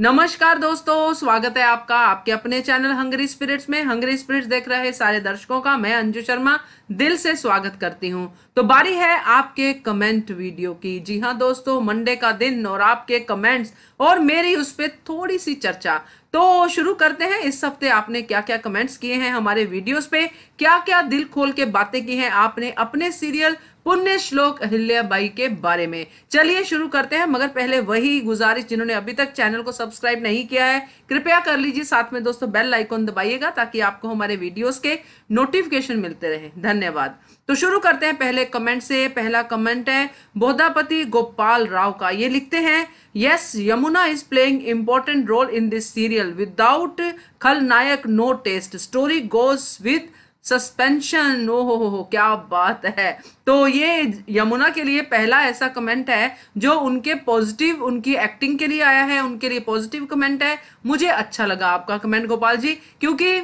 नमस्कार दोस्तों, स्वागत है आपका आपके अपने चैनल हंगरी स्पिरिट्स में। हंगरी स्पिरिट्स देख रहे सारे दर्शकों का मैं अंजू शर्मा दिल से स्वागत करती हूं। तो बारी है आपके कमेंट वीडियो की। जी हां दोस्तों, मंडे का दिन और आपके कमेंट्स और मेरी उस पर थोड़ी सी चर्चा। तो शुरू करते हैं। इस हफ्ते आपने क्या क्या कमेंट्स किए हैं हमारे वीडियोस पे, क्या क्या दिल खोल के बातें की हैं आपने अपने सीरियल पुण्य श्लोक अहिल्याबाई के बारे में। चलिए शुरू करते हैं, मगर पहले वही गुजारिश, जिन्होंने अभी तक चैनल को सब्सक्राइब नहीं किया है कृपया कर लीजिए, साथ में दोस्तों बेल आइकॉन दबाइएगा ताकि आपको हमारे वीडियोस के नोटिफिकेशन मिलते रहे। धन्यवाद। तो शुरू करते हैं पहले कमेंट से। पहला कमेंट है बोधापति गोपाल राव का। ये लिखते हैं, yes Yamuna is playing important role in this serial, without खलनायक no taste, story goes with suspension. ओ हो, क्या बात है। तो ये यमुना के लिए पहला ऐसा कमेंट है जो उनके पॉजिटिव, उनकी एक्टिंग के लिए आया है, उनके लिए पॉजिटिव कमेंट है। मुझे अच्छा लगा आपका कमेंट गोपाल जी, क्योंकि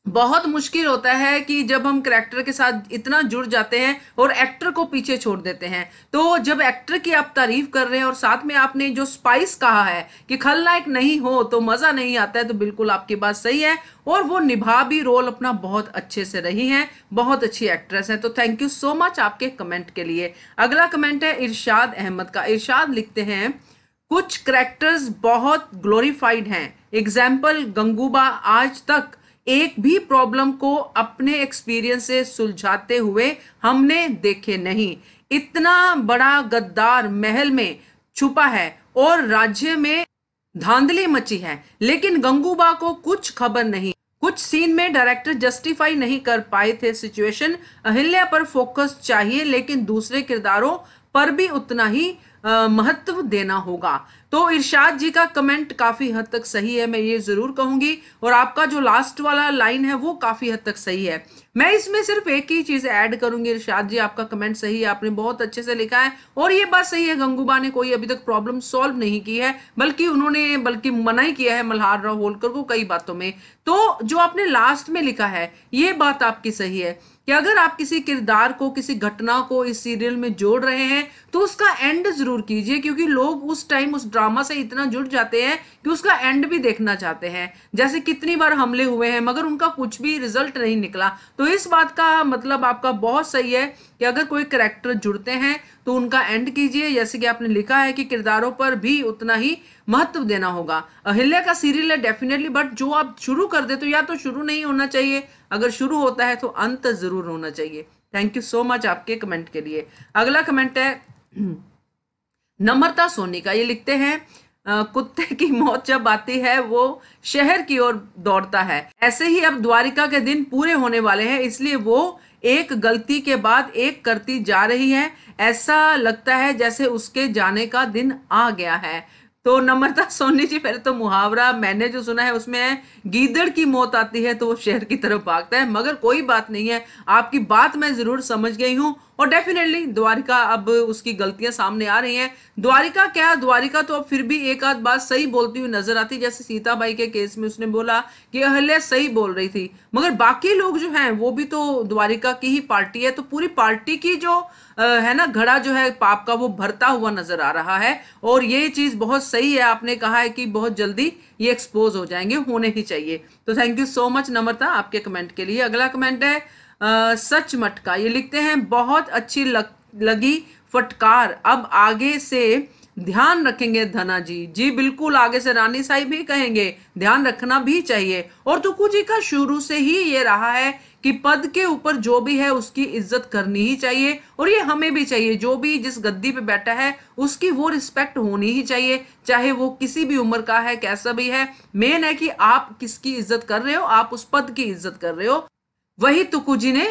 बहुत मुश्किल होता है कि जब हम कैरेक्टर के साथ इतना जुड़ जाते हैं और एक्टर को पीछे छोड़ देते हैं। तो जब एक्टर की आप तारीफ कर रहे हैं और साथ में आपने जो स्पाइस कहा है कि खलनायक नहीं हो तो मजा नहीं आता है, तो बिल्कुल आपकी बात सही है। और वो निभा भी रोल अपना बहुत अच्छे से रही हैं, बहुत अच्छी एक्ट्रेस है। तो थैंक यू सो मच आपके कमेंट के लिए। अगला कमेंट है इरशाद अहमद का। इरशाद लिखते हैं, कुछ कैरेक्टर्स बहुत ग्लोरीफाइड हैं, एग्जाम्पल गंगूबा आज तक एक भी प्रॉब्लम को अपने एक्सपीरियंस से सुलझाते हुए हमने देखे नहीं। इतना बड़ा गद्दार महल में छुपा है और राज्य में धांधली मची है, लेकिन गंगूबा को कुछ खबर नहीं। कुछ सीन में डायरेक्टर जस्टिफाई नहीं कर पाए थे सिचुएशन। अहिल्या पर फोकस चाहिए, लेकिन दूसरे किरदारों पर भी उतना ही महत्व देना होगा। तो इरशाद जी का कमेंट काफी हद तक सही है, मैं ये जरूर कहूंगी। और आपका जो लास्ट वाला लाइन है वो काफी हद तक सही है। मैं इसमें सिर्फ एक ही चीज ऐड करूंगी। इरशाद जी आपका कमेंट सही है, आपने बहुत अच्छे से लिखा है और ये बात सही है, गंगूबा ने कोई अभी तक प्रॉब्लम सॉल्व नहीं की है, बल्कि मना ही किया है मल्हार राव होलकर को कई बातों में। तो जो आपने लास्ट में लिखा है ये बात आपकी सही है कि अगर आप किसी किरदार को, किसी घटना को इस सीरियल में जोड़ रहे हैं तो उसका एंड जरूर कीजिए, क्योंकि लोग उस टाइम उस ड्रामा से इतना जुड़ जाते हैं कि उसका एंड भी देखना चाहते हैं। जैसे कितनी बार हमले हुए हैं मगर उनका कुछ भी रिजल्ट नहीं निकला। तो इस बात का मतलब आपका बहुत सही है कि अगर कोई कैरेक्टर जुड़ते हैं तो उनका एंड कीजिए, जैसे कि आपने लिखा है कि किरदारों पर भी उतना ही महत्व देना होगा। अहिल्या का सीरियल है डेफिनेटली, बट जो आप शुरू कर दे तो या तो शुरू नहीं होना चाहिए, अगर शुरू होता है तो अंत जरूर होना चाहिए। थैंक यू सो मच आपके कमेंट के लिए। अगला कमेंट है नम्रता सोनी का। ये लिखते हैं, कुत्ते की मौत जब आती है वो शहर की ओर दौड़ता है, ऐसे ही अब द्वारिका के दिन पूरे होने वाले हैं, इसलिए वो एक गलती के बाद एक करती जा रही है। ऐसा लगता है जैसे उसके जाने का दिन आ गया है। तो नम्रता सोनी जी, पहले तो मुहावरा मैंने जो सुना है उसमें है, गीदड़ की मौत आती है तो वो शहर की तरफ भागता है। मगर कोई बात नहीं है, आपकी बात मैं जरूर समझ गई हूं। और डेफिनेटली द्वारिका, अब उसकी गलतियां सामने आ रही हैं। द्वारिका क्या, द्वारिका तो अब फिर भी एक आध बात सही बोलती हुई नजर आती, जैसे सीताबाई के केस में उसने बोला कि अहल्या सही बोल रही थी। मगर बाकी लोग जो हैं वो भी तो द्वारिका की ही पार्टी है, तो पूरी पार्टी की जो है ना घड़ा जो है पाप का, वो भरता हुआ नजर आ रहा है। और ये चीज बहुत सही है, आपने कहा है कि बहुत जल्दी ये एक्सपोज हो जाएंगे, होने ही चाहिए। तो थैंक यू सो मच नम्रता आपके कमेंट के लिए। अगला कमेंट है सच मटका। ये लिखते हैं, बहुत अच्छी लगी फटकार, अब आगे से ध्यान रखेंगे धना जी। जी बिल्कुल, आगे से रानी साहिब भी कहेंगे, ध्यान रखना भी चाहिए। और तुकू जी का शुरू से ही ये रहा है कि पद के ऊपर जो भी है उसकी इज्जत करनी ही चाहिए, और ये हमें भी चाहिए। जो भी जिस गद्दी पे बैठा है उसकी वो रिस्पेक्ट होनी ही चाहिए, चाहे वो किसी भी उम्र का है, कैसा भी है। मेन है कि आप किसकी इज्जत कर रहे हो, आप उस पद की इज्जत कर रहे हो। वही तुकू जी ने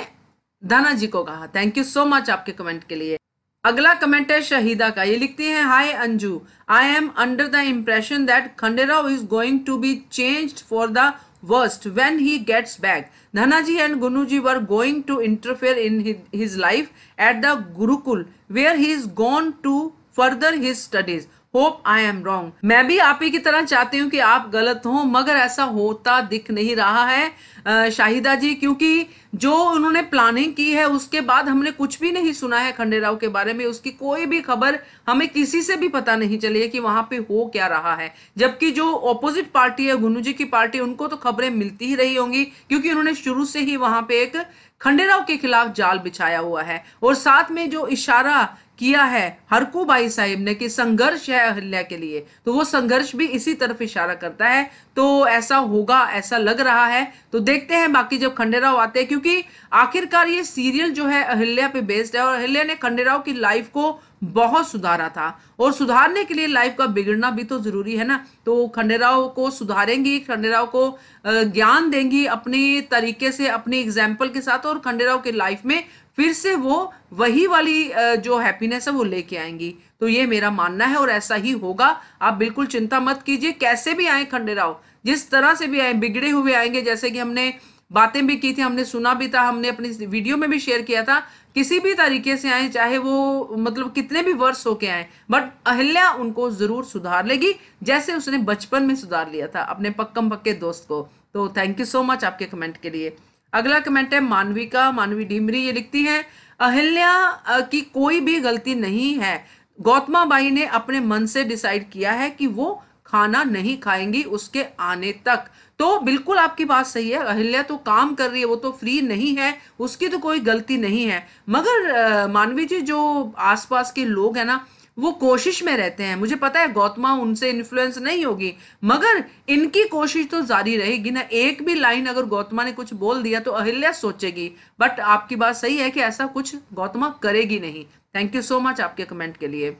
दाना जी को कहा। थैंक यू सो मच आपके कमेंट के लिए। अगला कमेंट है शहीदा का। ये लिखती हैं, hi Anju, I am under the impression that Khanderao is going to be changed for the worst when he gets back. Dhanaji and Gunuji were going to interfere in his life at the Gurukul, where he is gone to further his studies. Hope I am wrong. मैं भी आप ही की तरह चाहती हूँ कि आप गलत हो, मगर ऐसा होता दिख नहीं रहा है शाहिदा जी, क्योंकि जो उन्होंने प्लानिंग की है उसके बाद हमने कुछ भी नहीं सुना है खंडेराव के बारे में। उसकी कोई भी खबर हमें किसी से भी पता नहीं चली है कि वहां पे हो क्या रहा है। जबकि जो ऑपोजिट पार्टी है, गुन्नू जी की पार्टी, उनको तो खबरें मिलती ही रही होंगी, क्योंकि उन्होंने शुरू से ही वहां पे एक खंडेराव के खिलाफ जाल बिछाया हुआ है। और साथ में जो इशारा किया है हरकू भाई साहिब ने कि संघर्ष है अहिल्या के लिए, तो वो संघर्ष भी इसी तरफ इशारा करता है। तो ऐसा होगा, ऐसा लग रहा है। तो देखते हैं बाकी जब खंडेराव आते हैं, क्योंकि आखिरकार ये सीरियल जो है अहिल्या पे बेस्ड है, और अहिल्या ने खंडेराव की लाइफ को बहुत सुधारा था, और सुधारने के लिए लाइफ का बिगड़ना भी तो जरूरी है ना। तो खंडेराव को सुधारेंगी, खंडेराव को ज्ञान देंगी अपनी तरीके से, अपनी एग्जाम्पल के साथ, और खंडेराव के लाइफ में फिर से वो वही वाली जो हैप्पीनेस है वो लेके आएंगी। तो ये मेरा मानना है, और ऐसा ही होगा। आप बिल्कुल चिंता मत कीजिए, कैसे भी आए खंडेराव, जिस तरह से भी आए, बिगड़े हुए आएंगे। जैसे कि हमने बातें भी की थी, हमने सुना भी था, हमने अपनी वीडियो में भी शेयर किया था, किसी भी तरीके से आए, चाहे वो मतलब कितने भी वर्ष होके आए, बट अहिल्या उनको जरूर सुधार लेगी, जैसे उसने बचपन में सुधार लिया था अपने पक्कम पक्के दोस्त को। तो थैंक यू सो मच आपके कमेंट के लिए। अगला कमेंट है मानवी डिमरी। ये लिखती हैं, अहिल्या की कोई भी गलती नहीं है। गौतमा बाई ने अपने मन से डिसाइड किया है कि वो खाना नहीं खाएंगी उसके आने तक। तो बिल्कुल आपकी बात सही है, अहिल्या तो काम कर रही है, वो तो फ्री नहीं है, उसकी तो कोई गलती नहीं है। मगर मानवी जी, जो आसपास के लोग हैं ना, वो कोशिश में रहते हैं। मुझे पता है गौतमा उनसे इन्फ्लुएंस नहीं होगी, मगर इनकी कोशिश तो जारी रहेगी ना। एक भी लाइन अगर गौतमा ने कुछ बोल दिया तो अहिल्या सोचेगी, बट आपकी बात सही है कि ऐसा कुछ गौतमा करेगी नहीं। थैंक यू सो मच आपके कमेंट के लिए।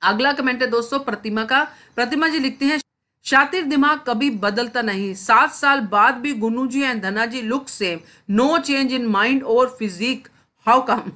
अगला कमेंट है दोस्तों प्रतिमा का। प्रतिमा जी लिखती हैं, शातिर दिमाग कभी बदलता नहीं, 7 साल बाद भी Gunnu ji and Dhana ji look same, no change in mind और फिजिक, हाउ कम।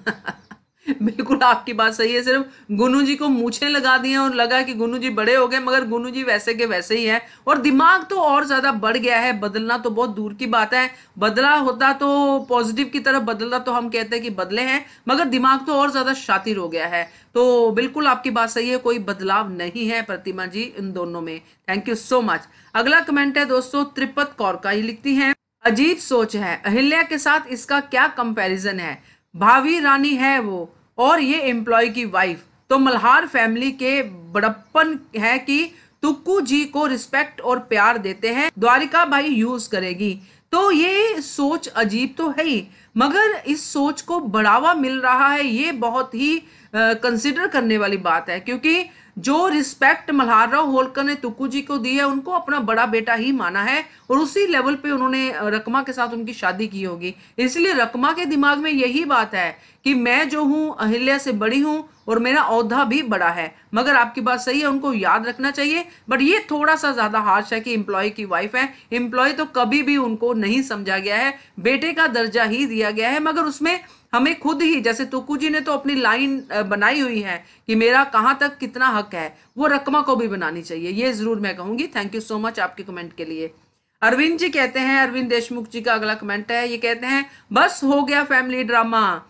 बिल्कुल आपकी बात सही है, सिर्फ गुन्नू जी को मूछें लगा दी हैं और लगा कि गुन्नू जी बड़े हो गए, मगर गुन्नू जी वैसे के वैसे ही हैं। और दिमाग तो और ज्यादा बढ़ गया है, बदलना तो बहुत दूर की बात है। बदला होता तो पॉजिटिव की तरफ बदलता तो हम कहते हैं कि बदले हैं, मगर दिमाग तो और ज्यादा शातिर हो गया है। तो बिल्कुल आपकी बात सही है, कोई बदलाव नहीं है प्रतिमा जी इन दोनों में। Thank you so much. अगला कमेंट है दोस्तों त्रिपत कौर का। ये लिखती हैं, अजीब सोच है, अहिल्या के साथ इसका क्या कंपैरिजन है, भावी रानी है वो, और ये एम्प्लॉय की वाइफ। तो मल्हार फैमिली के बड़प्पन है कि तुक्कू जी को रिस्पेक्ट और प्यार देते हैं, द्वारिका भाई यूज करेगी। तो ये सोच अजीब तो है ही, मगर इस सोच को बढ़ावा मिल रहा है, ये बहुत ही कंसिडर करने वाली बात है। क्योंकि जो रिस्पेक्ट मल्हार राव होलकर ने तुक्कू जी को दी है, उनको अपना बड़ा बेटा ही माना है, और उसी लेवल पे उन्होंने रकमा के साथ उनकी शादी की होगी। इसलिए रकमा के दिमाग में यही बात है कि मैं जो हूं अहिल्या से बड़ी हूं, और मेरा औहदा भी बड़ा है। मगर आपकी बात सही है, उनको याद रखना चाहिए। बट ये थोड़ा सा ज्यादा हार्श है कि एम्प्लॉय की वाइफ है। एम्प्लॉय तो कभी भी उनको नहीं समझा गया है, बेटे का दर्जा ही दिया गया है। मगर उसमें हमें खुद ही, जैसे तुक्कू जी ने तो अपनी लाइन बनाई हुई है कि मेरा कहां तक कितना हक है, वो रकमा को भी बनानी चाहिए, ये जरूर मैं कहूंगी। थैंक यू सो मच आपके कमेंट के लिए। अरविंद जी कहते हैं, अरविंद देशमुख जी का अगला कमेंट है। ये कहते हैं, बस हो गया फैमिली ड्रामा,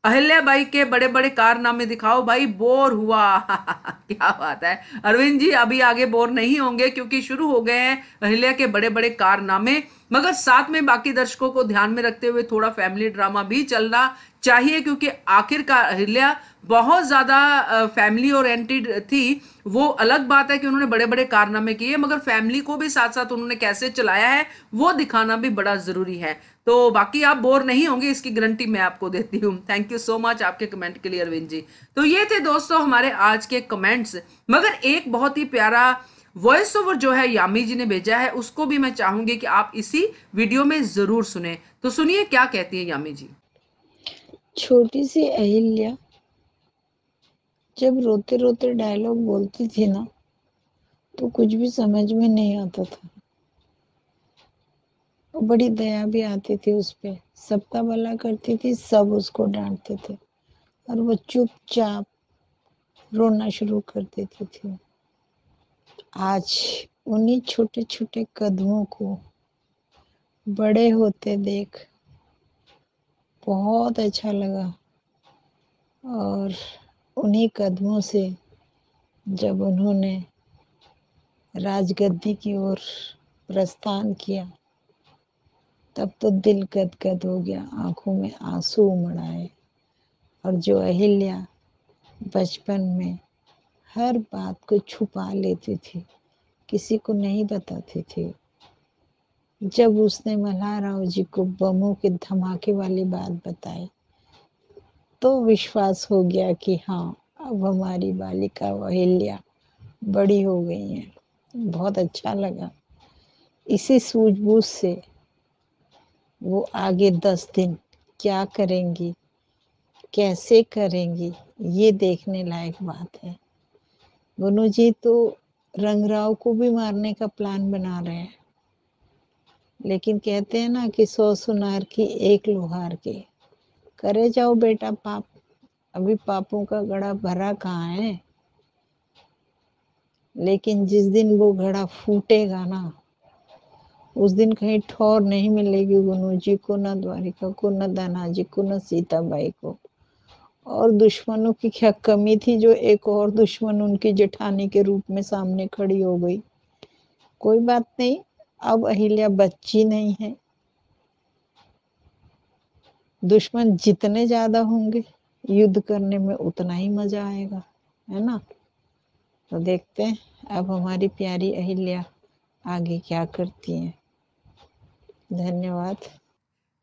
अहिल्या बाई के बड़े बड़े कारनामे दिखाओ भाई, बोर हुआ। क्या बात है अरविंद जी, अभी आगे बोर नहीं होंगे, क्योंकि शुरू हो गए हैं अहिल्या के बड़े बड़े कारनामे। मगर साथ में बाकी दर्शकों को ध्यान में रखते हुए थोड़ा फैमिली ड्रामा भी चलना चाहिए, क्योंकि आखिरकार अहिल्या बहुत ज्यादा फैमिली ओरिएंटेड थी। वो अलग बात है कि उन्होंने बड़े बड़े कारनामे किए, मगर फैमिली को भी साथ साथ उन्होंने कैसे चलाया है वो दिखाना भी बड़ा जरूरी है। तो बाकी आप बोर नहीं होंगे, इसकी गारंटी मैं आपको देती हूँ। थैंक यू सो मच आपके कमेंट के लिए अरविंद जी। तो ये थे दोस्तों हमारे आज के कमेंट्स। मगर एक बहुत ही प्यारा वॉइस ओवर जो है यामी जी ने भेजा है, उसको भी मैं चाहूंगी कि आप इसी वीडियो में जरूर सुने। तो सुनिए क्या कहती है यामी जी। छोटी सी अहिल्या जब रोते रोते डायलॉग बोलती थी ना, तो कुछ भी समझ में नहीं आता था। और बड़ी दया भी आती थी उस पे, सबका भला करती थी, सब उसको डांटते थे और वो चुपचाप रोना शुरू कर देती थी। आज उन्हीं छोटे छोटे कदमों को बड़े होते देख बहुत अच्छा लगा, और उन्हीं कदमों से जब उन्होंने राजगद्दी की ओर प्रस्थान किया तब तो दिल गदगद हो गया, आंखों में आंसू उमड़ आए। और जो अहिल्या बचपन में हर बात को छुपा लेती थी, किसी को नहीं बताती थी, जब उसने मल्हारराव जी को बमों के धमाके वाली बात बताई तो विश्वास हो गया कि हाँ, अब हमारी बालिका अहिल्या बड़ी हो गई है। बहुत अच्छा लगा। इसी सूझबूझ से वो आगे 10 दिन क्या करेंगी, कैसे करेंगी, ये देखने लायक बात है। गुनू जी तो रंगराव को भी मारने का प्लान बना रहे हैं, लेकिन कहते हैं ना कि 100 सुनार की एक लोहार की। करे जाओ बेटा पाप, अभी पापों का घड़ा भरा कहाँ है। लेकिन जिस दिन वो घड़ा फूटेगा ना, उस दिन कहीं ठौर नहीं मिलेगी गुनू जी को, न द्वारिका को, न दानाजी को, न सीताबाई को। और दुश्मनों की क्या कमी थी जो एक और दुश्मन उनकी जेठानी के रूप में सामने खड़ी हो गई। कोई बात नहीं, अब अहिल्या बच्ची नहीं है। दुश्मन जितने ज्यादा होंगे युद्ध करने में उतना ही मजा आएगा, है ना। तो देखते हैं अब हमारी प्यारी अहिल्या आगे क्या करती हैं। धन्यवाद।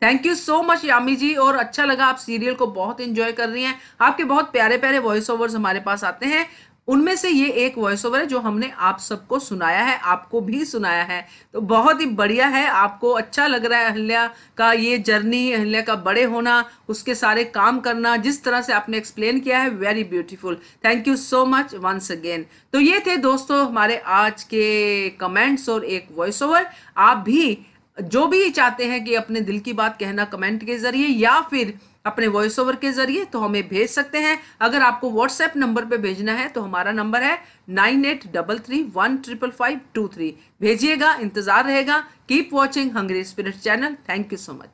थैंक यू सो मच यामी जी। और अच्छा लगा, आप सीरियल को बहुत एंजॉय कर रही हैं। आपके बहुत प्यारे प्यारे वॉइस ओवर्स हमारे पास आते हैं, उनमें से ये एक वॉइस ओवर है जो हमने आप सबको सुनाया है, आपको भी सुनाया है। तो बहुत ही बढ़िया है, आपको अच्छा लग रहा है अहिल्या का ये जर्नी, अहिल्या का बड़े होना, उसके सारे काम करना, जिस तरह से आपने एक्सप्लेन किया है, very beautiful. Thank you so much once again. तो ये थे दोस्तों हमारे आज के कमेंट्स और एक वॉइस ओवर। आप भी जो भी चाहते हैं कि अपने दिल की बात कहना कमेंट के जरिए या फिर अपने वॉइस ओवर के जरिए, तो हमें भेज सकते हैं। अगर आपको व्हाट्सएप नंबर पे भेजना है तो हमारा नंबर है 9833155523। भेजिएगा, इंतजार रहेगा। Keep watching hungry spirit channel. Thank you so much.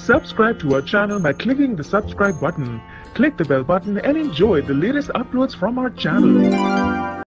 Subscribe to our channel by clicking the subscribe button. Click the bell button and enjoy the latest uploads from our channel.